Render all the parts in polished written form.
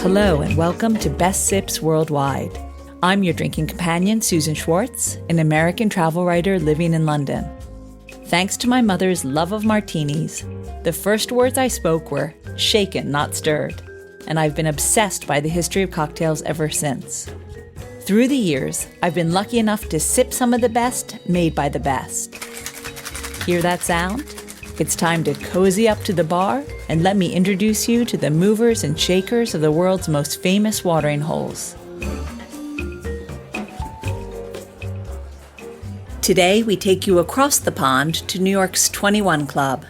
Hello and welcome to Best Sips Worldwide. I'm your drinking companion, Susan Schwartz, an American travel writer living in London. Thanks to my mother's love of martinis, the first words I spoke were shaken, not stirred, and I've been obsessed by the history of cocktails ever since. Through the years, I've been lucky enough to sip some of the best made by the best. Hear that sound? It's time to cozy up to the bar and let me introduce you to the movers and shakers of the world's most famous watering holes. Today, we take you across the pond to New York's 21 Club.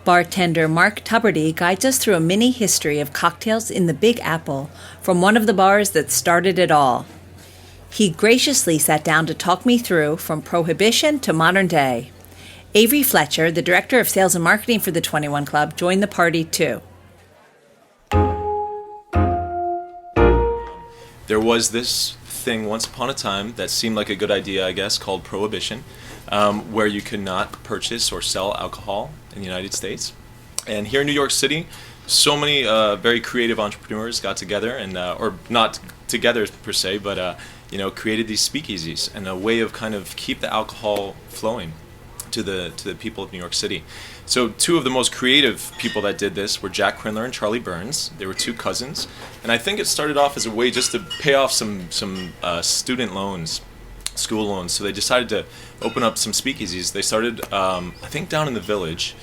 Bartender Mark Tubridy guides us through a mini history of cocktails in the Big Apple from one of the bars that started it all. He graciously sat down to talk me through from Prohibition to modern day. Avery Fletcher, the Director of Sales and Marketing for the 21 Club, joined the party too. There was this thing once upon a time that seemed like a good idea, I guess, called Prohibition, where you could not purchase or sell alcohol in the United States. And here in New York City, so many very creative entrepreneurs got together, and or not together per se, but created these speakeasies and a way of kind of keep the alcohol flowing to the people of New York City. So two of the most creative people that did this were Jack Crindler and Charlie Burns. They were two cousins, and I think it started off as a way just to pay off some student loans, school loans. So they decided to open up some speakeasies. They started, I think, down in the Village.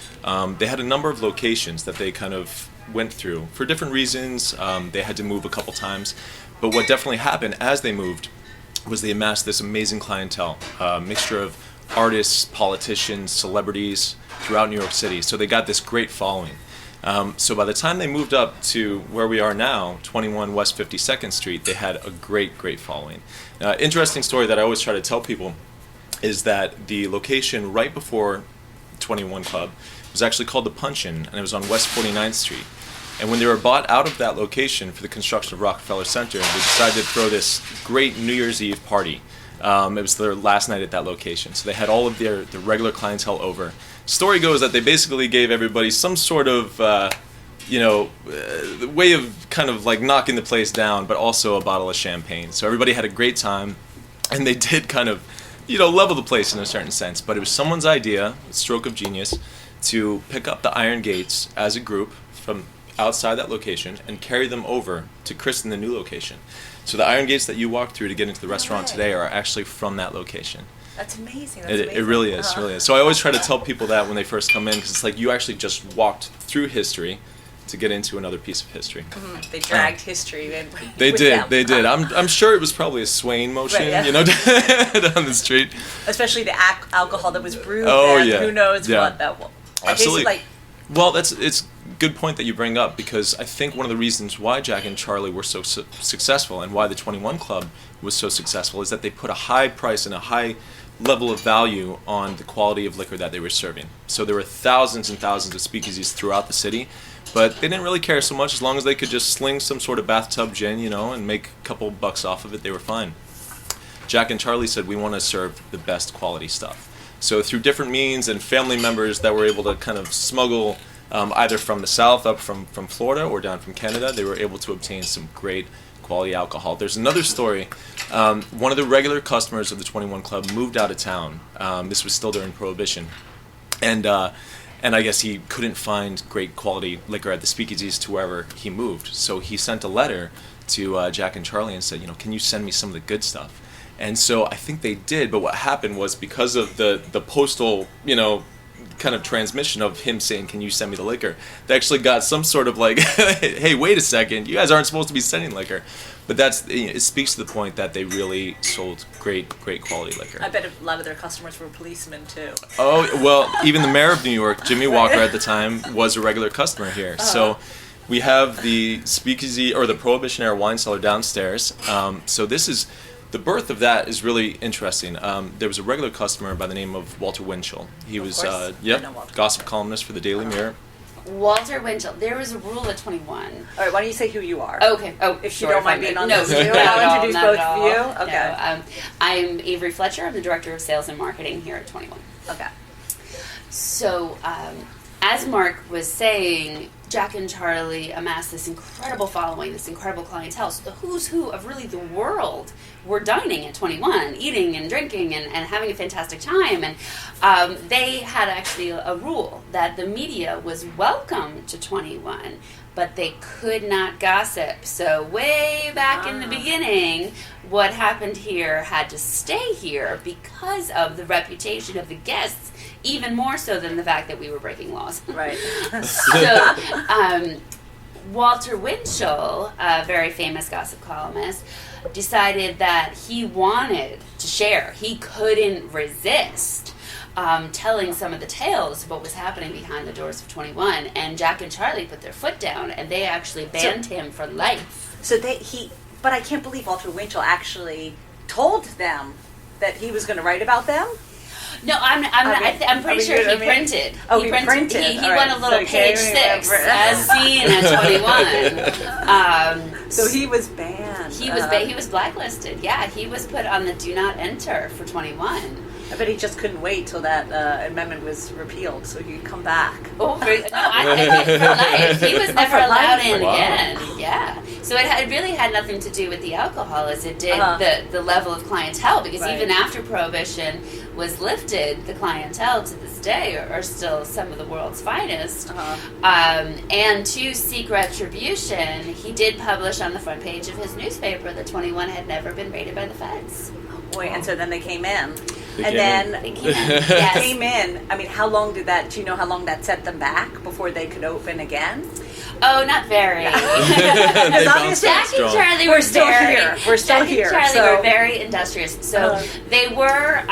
They had a number of locations that they kind of went through for different reasons. They had to move a couple times, but what definitely happened as they moved was they amassed this amazing clientele, mixture of artists, politicians, celebrities throughout New York City. So they got this great following. So by the time they moved up to where we are now, 21 West 52nd Street, they had a great following. Interesting story that I always try to tell people is that the location right before 21 Club was actually called the Punch-In, and it was on West 49th Street. And when they were bought out of that location for the construction of Rockefeller Center, they decided to throw this great New Year's Eve party. It was their last night at that location. So they had all of their regular clientele over. Story goes that they basically gave everybody some sort of, way of kind of like knocking the place down, but also a bottle of champagne. So everybody had a great time, and they did kind of, level the place in a certain sense. But it was someone's idea, a stroke of genius, to pick up the Iron Gates as a group from outside that location and carry them over to christen the new location. So the Iron Gates that you walk through to get into the restaurant today are actually from that location. That's amazing. It really is, really is. So I always try to tell people that when they first come in, because it's like you actually just walked through history to get into another piece of history. Mm-hmm. They dragged history in. They did. I'm sure it was probably a swaying motion, right, down the street. Especially the alcohol that was brewed. Oh, then. yeah. Who knows yeah. what that was. Absolutely. Well, it's a good point that you bring up, because I think one of the reasons why Jack and Charlie were so successful and why the 21 Club was so successful is that they put a high price and a high level of value on the quality of liquor that they were serving. So there were thousands and thousands of speakeasies throughout the city, but they didn't really care so much. As long as they could just sling some sort of bathtub gin, and make a couple bucks off of it, they were fine. Jack and Charlie said, we want to serve the best quality stuff. So through different means and family members that were able to kind of smuggle either from the south up from Florida or down from Canada, they were able to obtain some great quality alcohol. There's another story. One of the regular customers of the 21 Club moved out of town. This was still during Prohibition. And I guess he couldn't find great quality liquor at the speakeasies to wherever he moved. So he sent a letter to Jack and Charlie and said, can you send me some of the good stuff? And so I think they did, but what happened was because of the postal, kind of transmission of him saying, can you send me the liquor, they actually got some sort of like, hey, wait a second, you guys aren't supposed to be sending liquor. But it speaks to the point that they really sold great quality liquor. I bet a lot of their customers were policemen too. Oh, well, even the mayor of New York, Jimmy Walker at the time, was a regular customer here. So we have the speakeasy, or the Prohibition era wine cellar downstairs. So this is, the birth of that is really interesting. There was a regular customer by the name of Walter Winchell. He was, gossip columnist for the Daily Mirror. Walter Winchell. There was a rule at 21. All right, why don't you say who you are? Okay. Oh, if sure, you don't mind being on this, I'll introduce both of you. Okay. No, I'm Avery Fletcher. I'm the Director of Sales and Marketing here at 21. Okay. So, as Mark was saying, Jack and Charlie amassed this incredible following, this incredible clientele. So the who's who of really the world were dining at 21, eating and drinking and having a fantastic time. And they had actually a rule that the media was welcome to 21, but they could not gossip. So way back in the beginning, what happened here had to stay here because of the reputation of the guests, even more so than the fact that we were breaking laws. Right. So Walter Winchell, a very famous gossip columnist, decided that he wanted to share. He couldn't resist telling some of the tales of what was happening behind the doors of 21, and Jack and Charlie put their foot down, and they actually banned him for life. But I can't believe Walter Winchell actually told them that he was going to write about them. No, I'm pretty sure he printed. Oh, he printed. He All went right. a little So page 6, as seen at 21. So he was banned. He was blacklisted. Yeah, he was put on the do not enter for 21. I bet he just couldn't wait till that amendment was repealed so he could come back. Oh, I think for life. He was never allowed in Wow. again. Yeah. So it really had nothing to do with the alcohol as it did the level of clientele, because even after Prohibition was lifted, the clientele to this day are still some of the world's finest. And to seek retribution, he did publish on the front page of his newspaper that 21 had never been raided by the feds. Boy, and so then they came in. They came in. Yes. Came in. I mean, how long did that, do you know how long that set them back before they could open again? Oh, not very. Because obviously Jack and Charlie were still here. We're still here. Jack and Charlie So were very industrious. So they were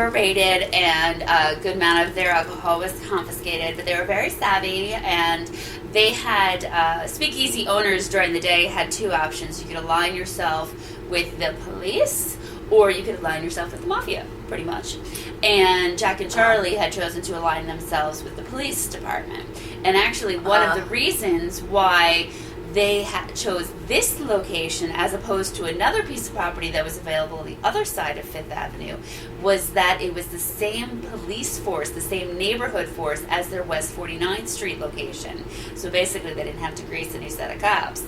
raided, and a good amount of their alcohol was confiscated, but they were very savvy, and they had speakeasy owners during the day had two options. You could align yourself with the police, or you could align yourself with the mafia, pretty much. And Jack and Charlie had chosen to align themselves with the police department. And actually, one of the reasons why they chose this location as opposed to another piece of property that was available on the other side of Fifth Avenue was that it was the same police force, the same neighborhood force as their West 49th Street location. So basically, they didn't have to grease a new set of cops.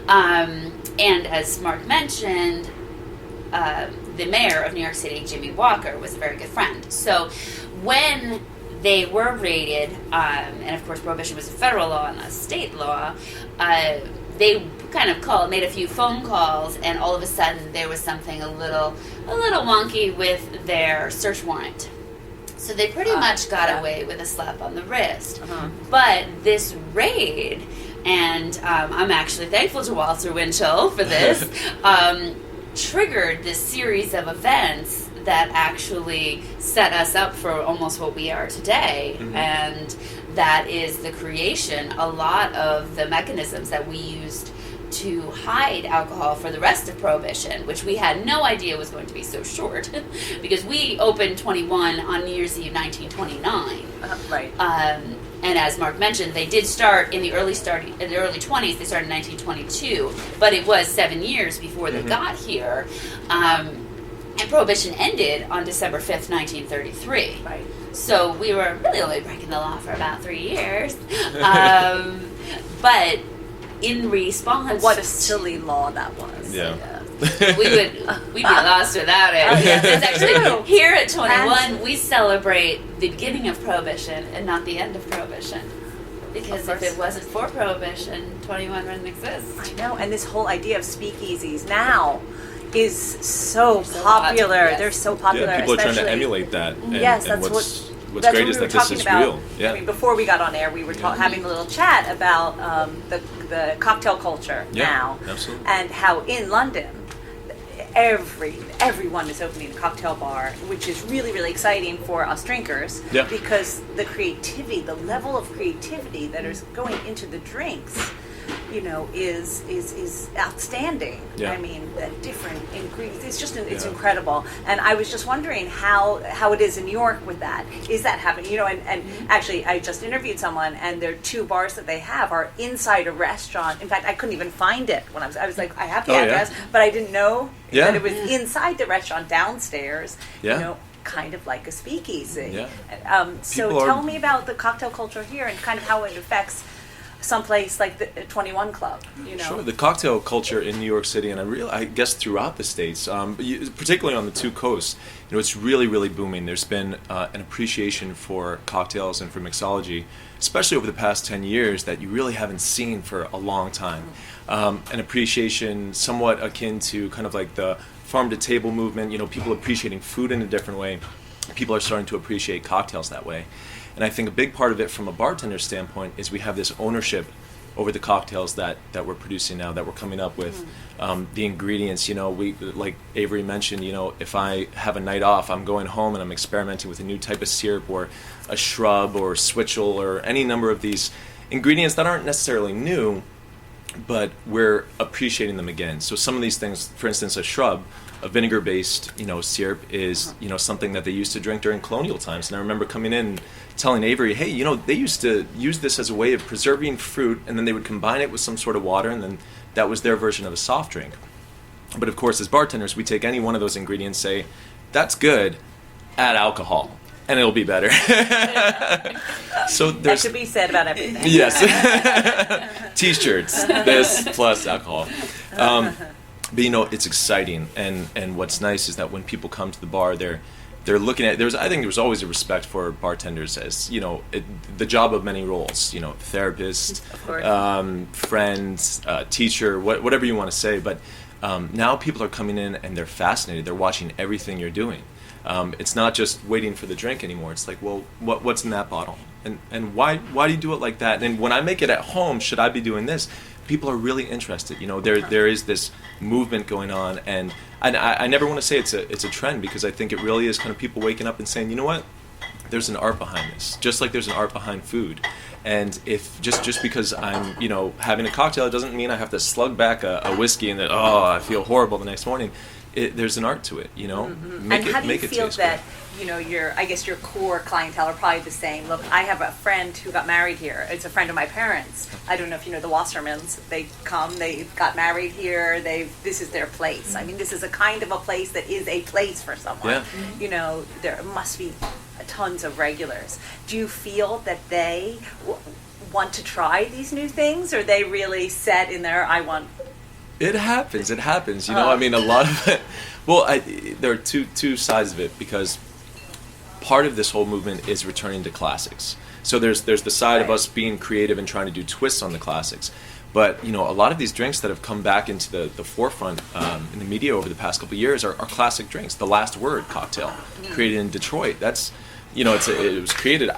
And as Mark mentioned, the mayor of New York City, Jimmy Walker, was a very good friend. So when they were raided, and of course Prohibition was a federal law and a state law, they kind of made a few phone calls, and all of a sudden there was something a little wonky with their search warrant. So they pretty much got away with a slap on the wrist. But this raid, and I'm actually thankful to Walter Winchell for this, triggered this series of events that actually set us up for almost what we are today. And that is the creation, a lot of the mechanisms that we used to hide alcohol for the rest of Prohibition, which we had no idea was going to be so short, because we opened 21 on New Year's Eve 1929. Right. And as Mark mentioned, they did start in the early 20s. They started in 1922, but it was 7 years before they got here. And Prohibition ended on December 5th, 1933. Right. So we were really only breaking the law for about 3 years. But in response... What a silly law that was. Yeah. We'd be lost without it. It's actually, here at 21, we celebrate the beginning of Prohibition and not the end of Prohibition. Because if it wasn't for Prohibition, 21 wouldn't exist. I know, and this whole idea of speakeasies now is so popular. Yes. They're so popular. Yeah, people are trying to especially- emulate that. And, Yes, and that's what's that's great what is we were that this talking is about. real. Yeah. I mean, before we got on air, we were having a little chat about the cocktail culture now, absolutely. and how in London everyone is opening a cocktail bar, which is really, really exciting for us drinkers. Yeah. Because the creativity, the level of creativity that is going into the drinks, is outstanding. Yeah. I mean, the different ingredients. It's just it's incredible. And I was just wondering how it is in New York with that. Is that happening? And actually, I just interviewed someone, and their two bars that they have are inside a restaurant. In fact, I couldn't even find it when I was like, I have the address, but I didn't know that it was inside the restaurant downstairs. Yeah. kind of like a speakeasy. Yeah. So tell me about the cocktail culture here and kind of how it affects someplace like the 21 Club, you know? Sure. The cocktail culture in New York City, and I guess throughout the states, particularly on the two coasts, it's really, really booming. There's been an appreciation for cocktails and for mixology, especially over the past 10 years, that you really haven't seen for a long time. An appreciation somewhat akin to kind of like the farm-to-table movement, people appreciating food in a different way. People are starting to appreciate cocktails that way. And I think a big part of it from a bartender standpoint is we have this ownership over the cocktails that we're producing now, that we're coming up with. The ingredients, we, like Avery mentioned, if I have a night off, I'm going home and I'm experimenting with a new type of syrup or a shrub or switchel or any number of these ingredients that aren't necessarily new, but we're appreciating them again. So some of these things, for instance, a shrub, a vinegar-based, syrup is, something that they used to drink during colonial times. And I remember coming in and telling Avery, hey, they used to use this as a way of preserving fruit, and then they would combine it with some sort of water, and then that was their version of a soft drink. But of course, as bartenders, we take any one of those ingredients, say, that's good, add alcohol, and it'll be better. So that could be said about everything. Yes. T-shirts, this plus alcohol. But it's exciting, and what's nice is that when people come to the bar, they're looking at. I think there was always a respect for bartenders as the job of many roles. Therapist, friend, teacher, whatever you want to say. But now people are coming in and they're fascinated. They're watching everything you're doing. It's not just waiting for the drink anymore. It's like, well, what's in that bottle, and why do you do it like that? And when I make it at home, should I be doing this? People are really interested. There is this movement going on, and I never want to say it's a trend, because I think it really is kind of people waking up and saying, you know what, there's an art behind this, just like there's an art behind food. And if just because I'm having a cocktail, it doesn't mean I have to slug back a whiskey and that I feel horrible the next morning. There's an art to it, And how do you feel that your core clientele are probably the same? Look, I have a friend who got married here. It's a friend of my parents. I don't know if you know the Wassermans. They come, they got married here. This is their place. I mean, this is a kind of a place that is a place for someone. Yeah. There must be tons of regulars. Do you feel that they want to try these new things, or they really set in there, I want? It happens. I mean, a lot of it. Well, there are two sides of it, because part of this whole movement is returning to classics. So there's the side of us being creative and trying to do twists on the classics. But, a lot of these drinks that have come back into the forefront in the media over the past couple of years are classic drinks. The Last Word cocktail, created in Detroit. That's, it was created,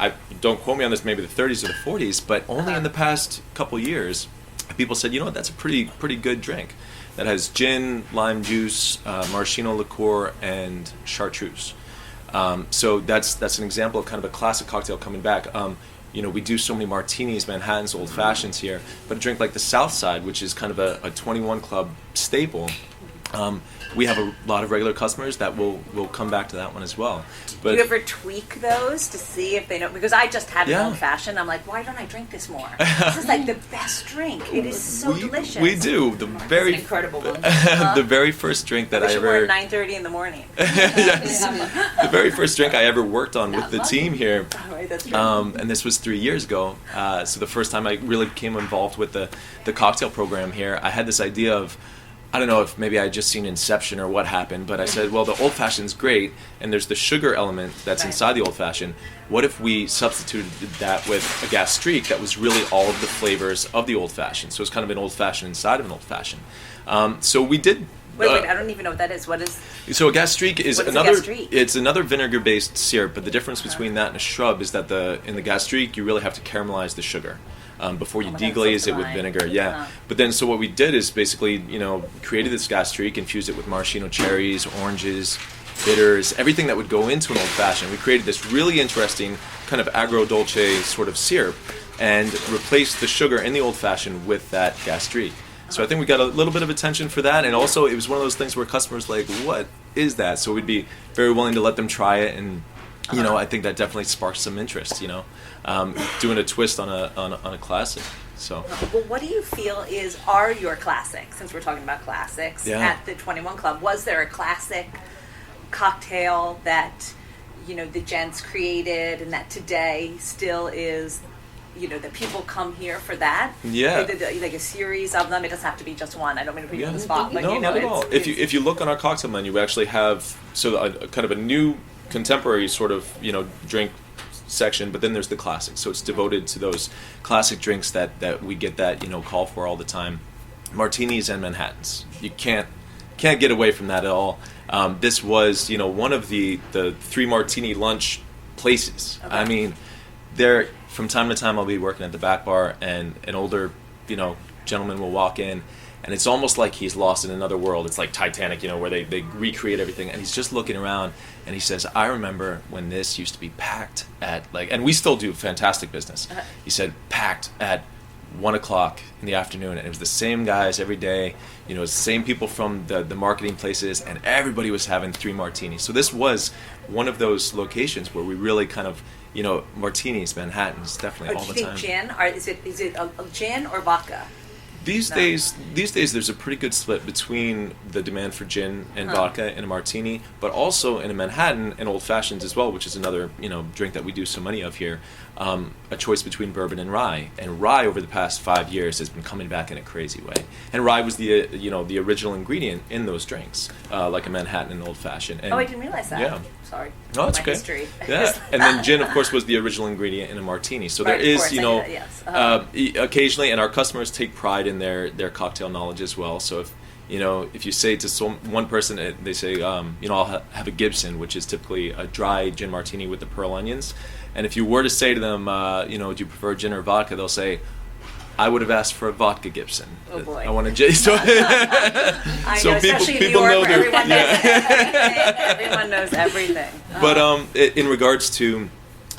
don't quote me on this, maybe the 30s or the 40s, but only in the past couple of years, people said, that's a pretty good drink that has gin, lime juice, maraschino liqueur, and chartreuse. So that's an example of kind of a classic cocktail coming back. We do so many martinis, Manhattans, old fashions here, but a drink like the South Side, which is kind of a 21 Club staple, we have a lot of regular customers that will come back to that one as well. But do you ever tweak those to see if they know? Because I just had an old fashioned. I'm like, why don't I drink this more? This is like the best drink. It is so delicious. We do. The very incredible one. The very first drink that I ever. At 9:30 in the morning. Yes. The very first drink I ever worked on with the team here. Oh, right, that's right. And this was 3 years ago. So the first time I really became involved with the cocktail program here, I had this idea of, I don't know if maybe I had just seen Inception or what happened, but I said, well, the old-fashioned's great, and there's the sugar element that's inside the old-fashioned. What if we substituted that with a gastrique that was really all of the flavors of the old-fashioned? So it's kind of an old-fashioned inside of an old-fashioned. So we did... Wait, I don't even know what that is. What is... So a gastrique is another... It's another vinegar-based syrup, but the difference between that and a shrub is that in the gastrique, you really have to caramelize the sugar. Before you deglaze it with vinegar, But then, so what we did is basically, created this gastrique, infused it with maraschino cherries, oranges, bitters, everything that would go into an old-fashioned. We created this really interesting kind of agro-dolce sort of syrup, and replaced the sugar in the old-fashioned with that gastrique. So I think we got a little bit of attention for that, and also it was one of those things where customers were like, what is that? So we'd be very willing to let them try it, and I think that definitely sparked some interest, doing a twist on a classic. So. Well, what do you feel are your classics, since we're talking about classics, at the 21 Club? Was there a classic cocktail that the gents created, and that today still is, that people come here for that. Yeah. Like a series of them. It doesn't have to be just one. I don't mean to put you on the spot, but no, not at all. If you look on our cocktail menu, we actually have kind of a new contemporary sort of drink section, but then there's the classics. So it's devoted to those classic drinks that we get that call for all the time. Martinis and Manhattans. You can't get away from that at all. This was one of the 3 martini lunch places. Okay. I mean, there from time to time I'll be working at the back bar, and an older gentleman will walk in, and it's almost like he's lost in another world. It's like Titanic, where they recreate everything, and he's just looking around, and he says, I remember when this used to be packed at and we still do fantastic business. Uh-huh. He said packed at 1 o'clock in the afternoon, and it was the same guys every day, the same people from the marketing places, and everybody was having 3 martinis. So this was one of those locations where we really kind of, martinis, Manhattans, definitely all the time. Do you think gin, is it a gin or vodka? These days, there's a pretty good split between the demand for gin and vodka in a martini, but also in a Manhattan and old fashions as well, which is another drink that we do so many of here. A choice between bourbon and rye, and rye over the past 5 years has been coming back in a crazy way. And rye was the original ingredient in those drinks, like a Manhattan and old fashioned. And I didn't realize that. Yeah. Sorry. No, it's okay. History. Yeah, and then gin, of course, was the original ingredient in a martini. So there is, occasionally, and our customers take pride in their cocktail knowledge as well. So if you say to one person, they say, I'll have a Gibson, which is typically a dry gin martini with the pearl onions. And if you were to say to them, do you prefer gin or vodka? They'll say, I would have asked for a vodka Gibson. Oh boy! I want a gin. So, I know, especially in New York, where everyone knows everything. Everyone knows everything. But in regards to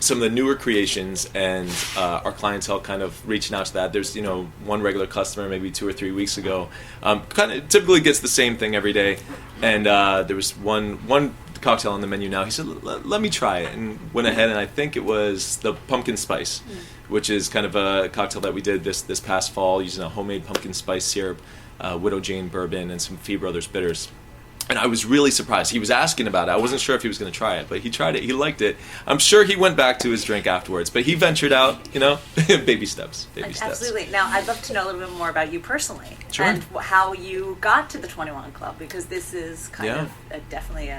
some of the newer creations and our clientele kind of reaching out to that, there's one regular customer maybe 2 or 3 weeks ago, kind of typically gets the same thing every day, and there was one cocktail on the menu now. He said, let me try it, and went ahead, and I think it was the pumpkin spice, which is kind of a cocktail that we did this past fall using a homemade pumpkin spice syrup, Widow Jane bourbon, and some Fee Brothers bitters. And I was really surprised. He was asking about it. I wasn't sure if he was going to try it, but he tried it. He liked it. I'm sure he went back to his drink afterwards, but he ventured out, baby steps. Absolutely. Now, I'd love to know a little bit more about you personally. Sure. And how you got to the 21 Club, because this is kind of definitely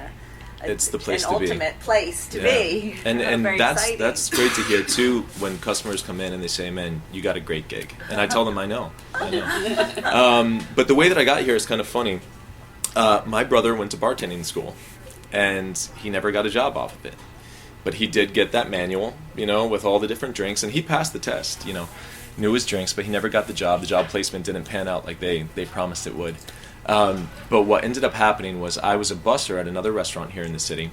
it's the place an to be. Ultimate place to be. And that's exciting. That's great to hear too when customers come in and they say, "Man, you got a great gig," and I tell them, "I know." But the way that I got here is kind of funny. My brother went to bartending school, and he never got a job off of it. But he did get that manual, with all the different drinks, and he passed the test. Knew his drinks, but he never got the job. The job placement didn't pan out like they promised it would. But what ended up happening was I was a busser at another restaurant here in the city,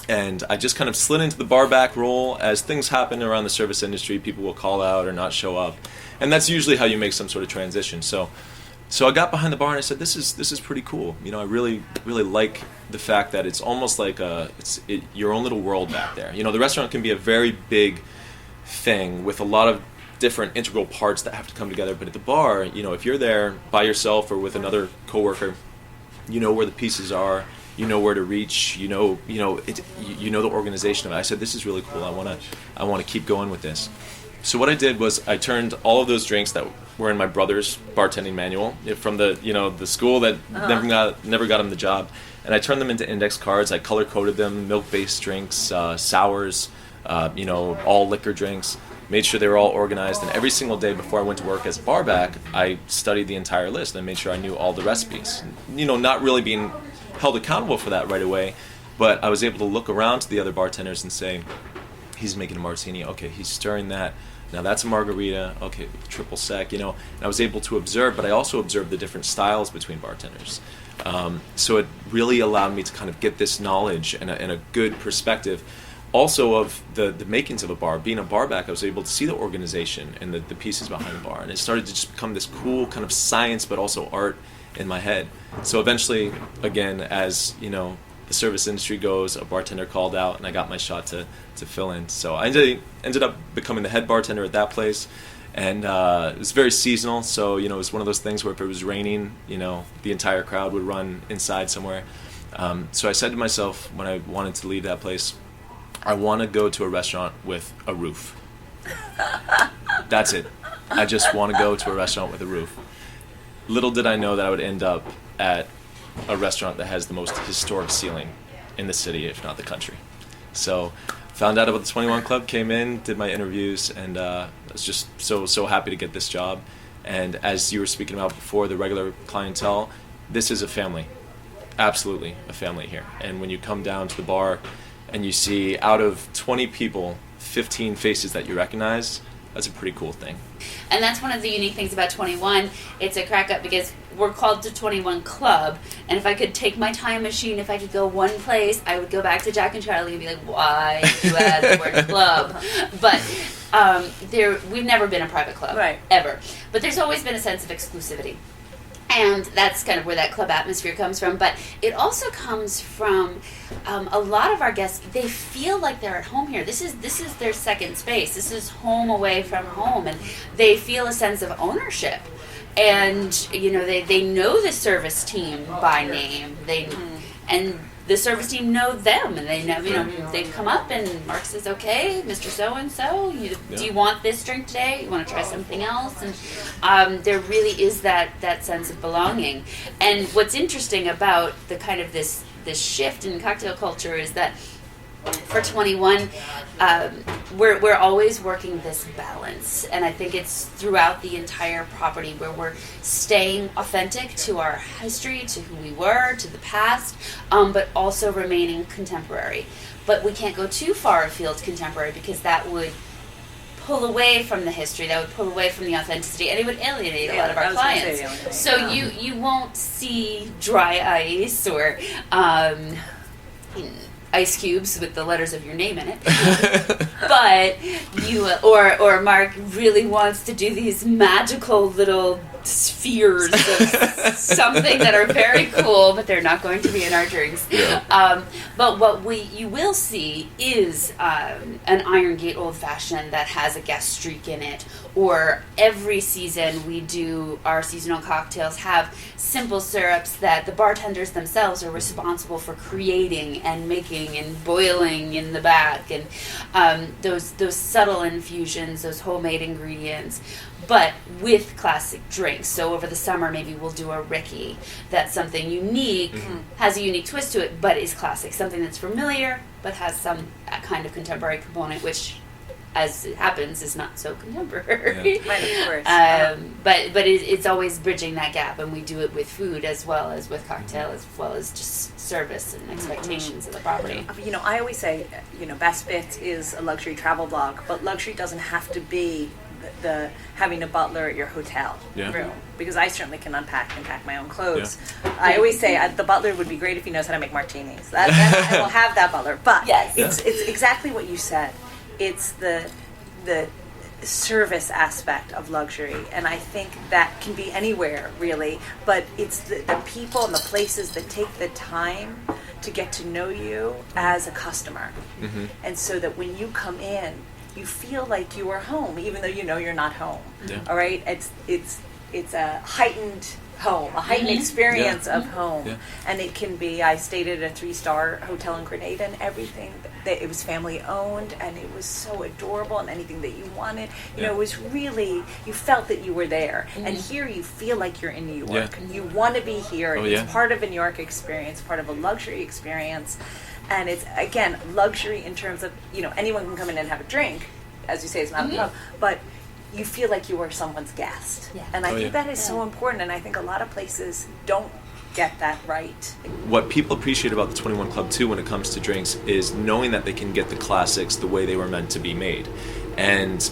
and I just kind of slid into the bar back role. As things happen around the service industry, people will call out or not show up, and that's usually how you make some sort of transition. So I got behind the bar and I said, "This is pretty cool. I really like the fact that it's almost like your own little world back there. The restaurant can be a very big thing with a lot of different integral parts that have to come together. But at the bar, if you're there by yourself or with another coworker, you know where the pieces are, you know where to reach, you know the organization of it." I said, "This is really cool. I want to keep going with this." So what I did was I turned all of those drinks that were in my brother's bartending manual from the school that never got him the job, and I turned them into index cards. I color coded them, milk-based drinks, sours, all liquor drinks. Made sure they were all organized, and every single day before I went to work as a bar back, I studied the entire list and made sure I knew all the recipes. Not really being held accountable for that right away, but I was able to look around to the other bartenders and say, "He's making a martini. Okay, he's stirring that. Now that's a margarita. Okay, triple sec." And I was able to observe, but I also observed the different styles between bartenders. So it really allowed me to kind of get this knowledge and a good perspective. Also of the makings of a bar. Being a bar back, I was able to see the organization and the pieces behind the bar, and it started to just become this cool kind of science but also art in my head. So eventually, again, as the service industry goes, a bartender called out and I got my shot to fill in. So I ended up becoming the head bartender at that place, and it was very seasonal, so it was one of those things where if it was raining, the entire crowd would run inside somewhere. So I said to myself when I wanted to leave that place, I want to go to a restaurant with a roof. That's it. I just want to go to a restaurant with a roof. Little did I know that I would end up at a restaurant that has the most historic ceiling in the city, if not the country. So found out about the 21 Club, came in, did my interviews, and I was just so happy to get this job. And as you were speaking about before, the regular clientele, this is a family. Absolutely a family here. And when you come down to the bar and you see out of 20 people, 15 faces that you recognize, that's a pretty cool thing. And that's one of the unique things about 21. It's a crack up because we're called the 21 Club. And if I could take my time machine, if I could go one place, I would go back to Jack and Charlie and be like, why did you add the word club? But we've never been a private club, right, ever. But there's always been a sense of exclusivity. And that's kind of where that club atmosphere comes from. But it also comes from a lot of our guests, they feel like they're at home here. This is their second space. This is home away from home. And they feel a sense of ownership. And, they know the service team by name. And the service team know them. And they know, they come up and Mark says, okay, Mr. So-and-so, do you want this drink today? You want to try something else? And there really is that sense of belonging. And what's interesting about the kind of this shift in cocktail culture is that for 21, we're always working this balance, and I think it's throughout the entire property where we're staying authentic to our history, to who we were, to the past, but also remaining contemporary. But we can't go too far afield contemporary because that would pull away from the history, that would pull away from the authenticity, and it would alienate a lot of our clients. So you won't see dry ice or ice cubes with the letters of your name in it. But you or Mark really wants to do these magical little spheres of something that are very cool, but they're not going to be in our drinks. Yeah. But what you will see is an Iron Gate Old Fashioned that has a guest streak in it, or every season we do our seasonal cocktails have simple syrups that the bartenders themselves are responsible for creating and making and boiling in the back, and those subtle infusions, those homemade ingredients, but with classic drinks. So over the summer, maybe we'll do a Ricky that's something unique, has a unique twist to it, but is classic. Something that's familiar, but has some kind of contemporary component, which, as it happens, is not so contemporary. Yeah. Right, of course. But it's always bridging that gap, and we do it with food as well as with cocktail, as well as just service and expectations of the property. I always say, Best Bits is a luxury travel blog, but luxury doesn't have to be the having a butler at your hotel room, because I certainly can unpack and pack my own clothes. Yeah. I always say the butler would be great if he knows how to make martinis. Then I will have that butler. But it's exactly what you said. It's the service aspect of luxury, and I think that can be anywhere really, but it's the people and the places that take the time to get to know you as a customer, and so that when you come in, you feel like you are home, even though you're not home. All right, it's a heightened home, a heightened experience of home, and it can be. I stayed at a 3-star hotel in Grenada, and everything. It was family owned, and it was so adorable, and anything that you wanted, it was really, you felt that you were there. And here you feel like you're in New York. You want to be here. It's part of a New York experience, part of a luxury experience. And it's, again, luxury in terms of, anyone can come in and have a drink. As you say, it's not a pub, but you feel like you are someone's guest. Yeah. And I think that is so important, and I think a lot of places don't get that right. What people appreciate about the 21 Club too when it comes to drinks is knowing that they can get the classics the way they were meant to be made. And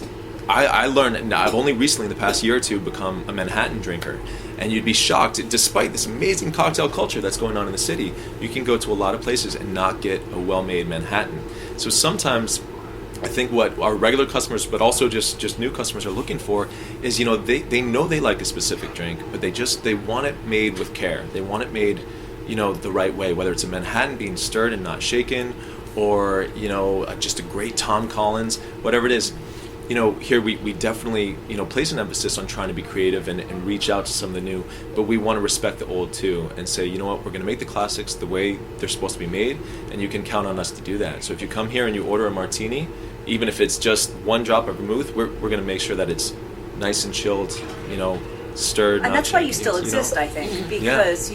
I learned, now I've only recently in the past year or two become a Manhattan drinker, and you'd be shocked, despite this amazing cocktail culture that's going on in the city, you can go to a lot of places and not get a well-made Manhattan. So sometimes I think what our regular customers, but also just new customers are looking for is, they know they like a specific drink, but they want it made with care. They want it made, the right way, whether it's a Manhattan being stirred and not shaken, or, just a great Tom Collins, whatever it is. here we definitely, place an emphasis on trying to be creative and reach out to some of the new, but we want to respect the old too and say, you know what, we're going to make the classics the way they're supposed to be made, and you can count on us to do that. So if you come here and you order a martini, even if it's just one drop of vermouth, we're going to make sure that it's nice and chilled, stirred. And that's why you still exist, I think, because,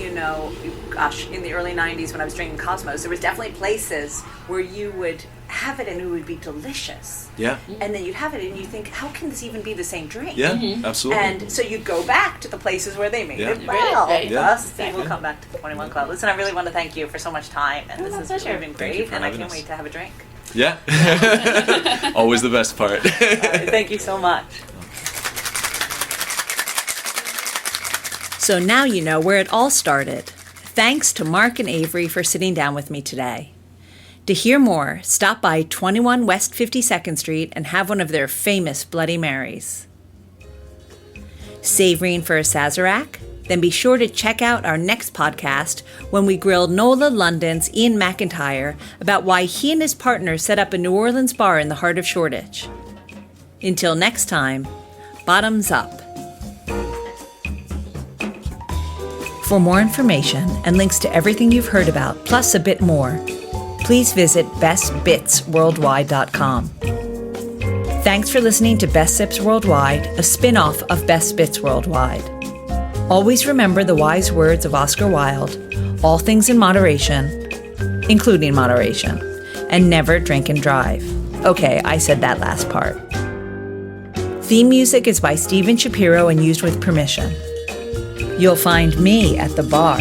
gosh, in the early 90s when I was drinking Cosmos, there was definitely places where you would have it and it would be delicious. Yeah. And then you'd have it and you think, how can this even be the same drink? Yeah, absolutely. And so you'd go back to the places where they made it Really, well. right. Thus, people come back to the 21 Club. Listen, I really want to thank you for so much time, and this has really been great, and I can't wait to have a drink. Yeah. Always the best part. Thank you so much. So now you know where it all started. Thanks to Mark and Avery for sitting down with me today. To hear more, stop by 21 West 52nd Street and have one of their famous Bloody Marys. Savoring for a Sazerac? Then be sure to check out our next podcast when we grill Nola London's Ian McIntyre about why he and his partner set up a New Orleans bar in the heart of Shoreditch. Until next time, bottoms up. For more information and links to everything you've heard about, plus a bit more, please visit bestbitsworldwide.com. Thanks for listening to Best Sips Worldwide, a spin-off of Best Bits Worldwide. Always remember the wise words of Oscar Wilde, all things in moderation, including moderation, and never drink and drive. Okay, I said that last part. Theme music is by Steven Shapiro and used with permission. You'll find me at the bar